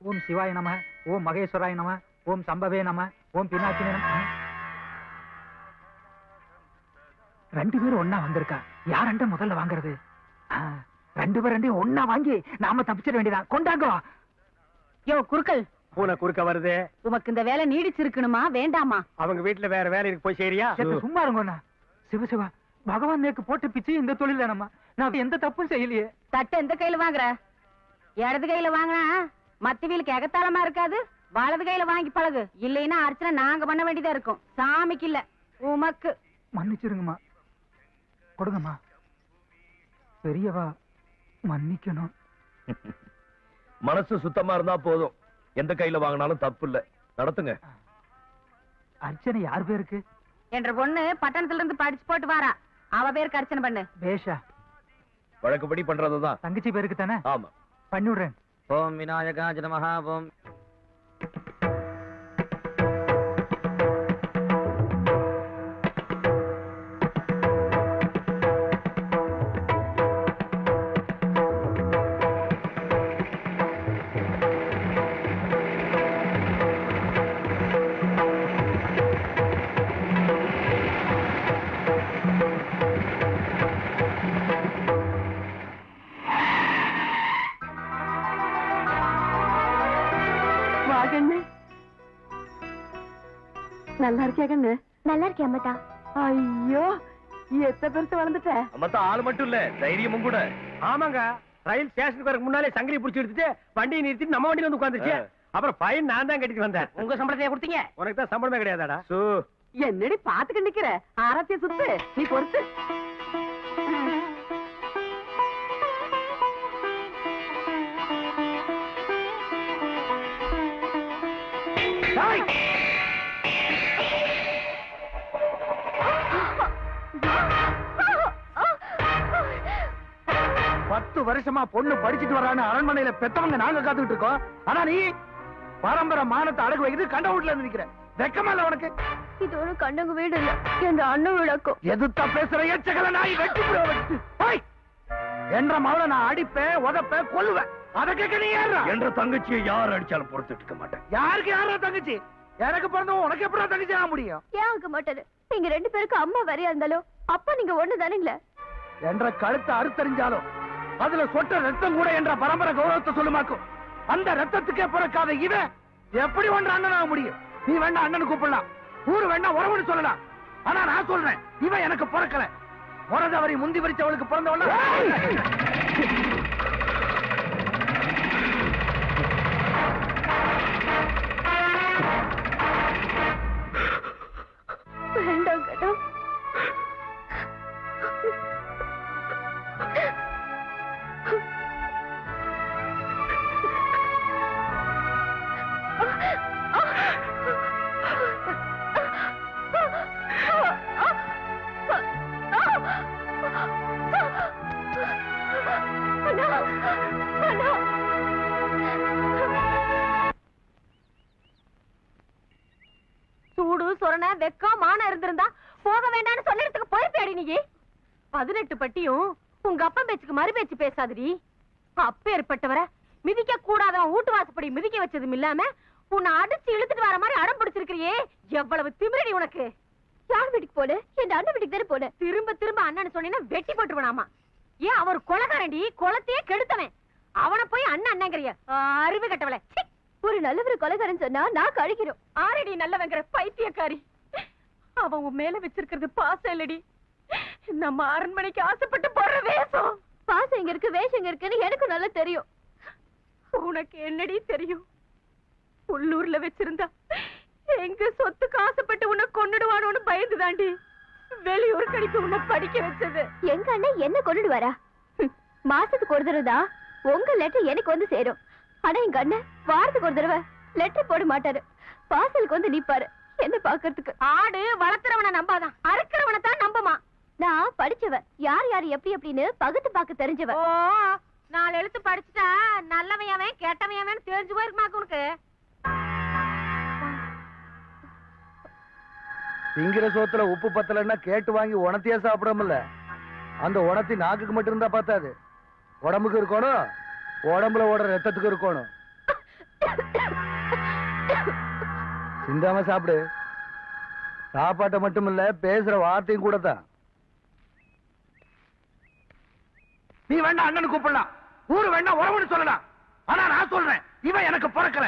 ஓம் சிவாய நம, ஓம் மகேஸ்வராய நம, ஓம் சம்பவே நம, ஓம் பினாக்கினே நம. 2 பேரும் ஒன்னா வந்திருக்கா. யாரண்ட முதல்ல வாங்குறது? 2 பேரும் ஒன்னா வாங்கி நாம தப்பிச்சிட வேண்டியதான். கொண்டாங்கோ. யோ குறுக்கல், பூனை குறுக்க வருது. உமக்கு இந்த வேலை நீடிச்சிருக்கணுமா வேண்டாமா? அவங்க வீட்டுல வேற வேலை இருக்கு, போய் சரியா? சும்மா இருங்கண்ணா. சிவ சிவா, பகவான் நேக்கு போட்டு பிச்சு இந்த தொழில நம்ம நான் எந்த தப்பும் செய்யலையே. தட்டை எந்த கையில வாங்குற? இடது கையில வாங்கினா மத்த வீலுக்கு எகத்தாளமா இருக்காது. வலது கையில வாங்கி பழகு, இல்லைன்னா அர்ச்சனை நாங்க பண்ண வேண்டியதா இருக்கும். சாமிக்கு இல்ல, உமக்கு. மன்னிச்சிருங்கம்மா, கொடுங்கம்மா. பெரியவா மன்னிக்கணும். மனசு சுத்தமா இருந்தா போதும், எந்த கையில வாங்கினாலும் தப்பு இல்ல. நடத்துங்க. அர்ச்சனை யார் பேருக்கு? என்ற பொண்ணு பட்டணத்துல இருந்து படிச்சு போட்டு வாரா, அவ பேருக்கு அர்ச்சனை பண்ணு. பேஷா. வழக்குப்படி பண்றதுதான். தங்கச்சி பேருக்கு தானே? ஆமா. பண்ணிவிடுறேன். ஓம் விநாயகாய நமஹ. ஓம் நல்லா இருக்கியா கண்ணு? நல்லா இருக்கேன் அம்மத்தா. ஐயோ, எத்த பெருசு வளர்ந்துட்ட. அம்மத்தா ஆளு மட்டும் இல்ல, தைரியமும் கூட. ஆமாங்க, ரயில் ஸ்டேஷனுக்கு வரக்கு முன்னாலே சங்கிலி புடிச்சு எடுத்துட்டு வண்டியை நிறுத்திட்டு நம்ம வண்டியில வந்து உட்காந்துருச்சு. அப்புறம் ஃபைன் நான் தான் கட்டிட்டு வந்தேன். உங்க சம்பளத்தையே கொடுத்தீங்க? உனக்கு தான் சம்பளமே கிடையாதாடா? என்னடி பாத்துக்க நிக்கிற? ஆரத்திய சுத்து, நீ பொறுத்து. வருஷமா பொண்ணு படிச்சுட்டு வரான்னு அரண்மனையில பெத்தவங்க நாங்க காத்துக்கிட்டு இருக்கோம். ஆனா நீ பரம்பரை மானத்தை அடகு வைக்கிறது கண்ட வீட்டுல இருந்து நிக்கிற. வெக்கமா இல்ல உனக்கு? இது ஒரு கண்டங்க வீடு இல்ல, என் அண்ணன் வீடாக்கும். எதுத்தா பேசுற எச்சகல நாய் வெட்டி என்ற மவளை நான் அடிப்பேன், உதப்பேன், கொல்லுவேன். அதை கேட்க நீ யாரா? என்ற தங்கச்சியை யார் அடிச்சாலும் பொறுத்துட்டு இருக்க மாட்டேன். யாருக்கு யாரா தங்கச்சி? எனக்கு பிறந்தவன் உனக்கு எப்படா தங்கச்சி ஆக முடியும்? ஏன் ஆக மாட்டாரு? நீங்க 2 பேருக்கு அம்மா வரையா இருந்தாலும் அப்பா நீங்க ஒண்ணு தானீங்களே. என்ற கழுத்தை அறுத்தறிஞ்சாலும் அதுல சொட்ட ரத்தம் கூட என்ற பரம்பரை கௌரவத்தை சொல்லுமாக்கும். அந்த ரத்தத்துக்கே பிறக்காத இவன் எப்படி ஒன்று அண்ணனாக முடியும்? நீ வேணா அண்ணனு கூப்பிடலாம், ஊரு வேணா உறவுன்னு சொல்லலாம். ஆனா நான் சொல்றேன், இவன் எனக்கு பிறக்கல. முறதவரி முந்தி வரிச்சவளுக்கு பிறந்தவள. வேண்டாம் கடம். சூடு சொரண வெக்கம் மான இருந்திருந்தா போக வேண்டாம்னு சொல்லிடத்துக்கு போயிருப்பேடி நீ. 18 பட்டியும் உங்க அப்பா பேச்சுக்கு மறு பேச்சு பேசாதடி. அப்பேற்பட்டவர மிதிக்க கூடாதான் வீட்டு வாசப்படி மிதிக்க வச்சதும் இல்லாம உன்னை அடிச்சு இழுத்துட்டு வர மாதிரி அடம் பிடிச்சிருக்கிறியே, எவ்வளவு திமிரடி உனக்கு. யார் வீட்டுக்கு போல? என் அண்ணன் வீட்டுக்கு தானே போன. திரும்ப திரும்ப அண்ணன் சொன்னீங்கன்னா வெட்டி போட்டுருவனாமா. ஏன் அவர் கொலைகாரண்டி, குளத்தையே கெடுத்தவன். அவனை போய் அண்ணன் அண்ணங்கிறிய அறிவு கட்டவள. ஒரு நல்லவர் கொலைகாரன் சொன்னா நான் கழிக்கிறோம். ஆரடி நல்லவங்கிற பைத்தியக்காரி. அவன் உன் மேல வச்சிருக்கிறது பாசம் இல்லடி, நம்ம அரண்மனைக்கு ஆசைப்பட்டு போற வேஷம். பாசம் எங்க இருக்கு, வேஷம் எங்க இருக்குன்னு எனக்கு நல்லா தெரியும். உனக்கு என்னடி தெரியும்? உள்ளூர்ல வச்சிருந்தா எங்க சொத்துக்கு ஆசைப்பட்டு உன்னை கொன்னுடுவானோன்னு பயந்து தாண்டி வெளியூர் கடிக்கு உன்னை படிக்க வச்சது. எங்க அண்ணன் என்ன கொண்டுட்டு வரா? மாசத்துக்கு ஒரு தடவை தான் உங்க லெட்டர் எனக்கு வந்து சேரும். ஆனா எங்க அண்ணன் வாரத்துக்கு ஒரு தடவை லெட்டர் போட மாட்டாரு. வாசலுக்கு வந்து நிப்பாரு என்ன பாக்குறதுக்கு. ஆடு வளர்த்துறவனை நம்பாதான், அறுக்கிறவனை தான் நம்புமா. நான் படிச்சவன், யார் யார் எப்படி எப்படின்னு பகுத்து பார்க்க தெரிஞ்சவன். ஓ, 4 எழுத்து படிச்சுட்டா நல்லவையாவன் கெட்டவையாவன் தெரிஞ்சு போயிருக்குமாக்கு உனக்கு. திங்கிற சோத்துல உப்பு பத்தலன்னா கேட்டு வாங்கி உணத்தையே சாப்பிடாமல. அந்த உணத்தி நாக்குக்கு மட்டும் இருந்தா பார்த்தாது, உடம்புக்கு இருக்கணும், உடம்புல ஓடுற ரத்தத்துக்கு இருக்கணும். சிந்தாம சாப்பிடு. சாப்பாட்டை மட்டும் இல்ல, பேசுற வார்த்தையும் கூட தான். நீ வேண்டாம் அண்ணன் கூப்பிடலாம், ஊரு வேண்டாம் உறவுன்னு சொல்லலாம். ஆனா நான் சொல்றேன், இவன் எனக்கு பிறக்கல.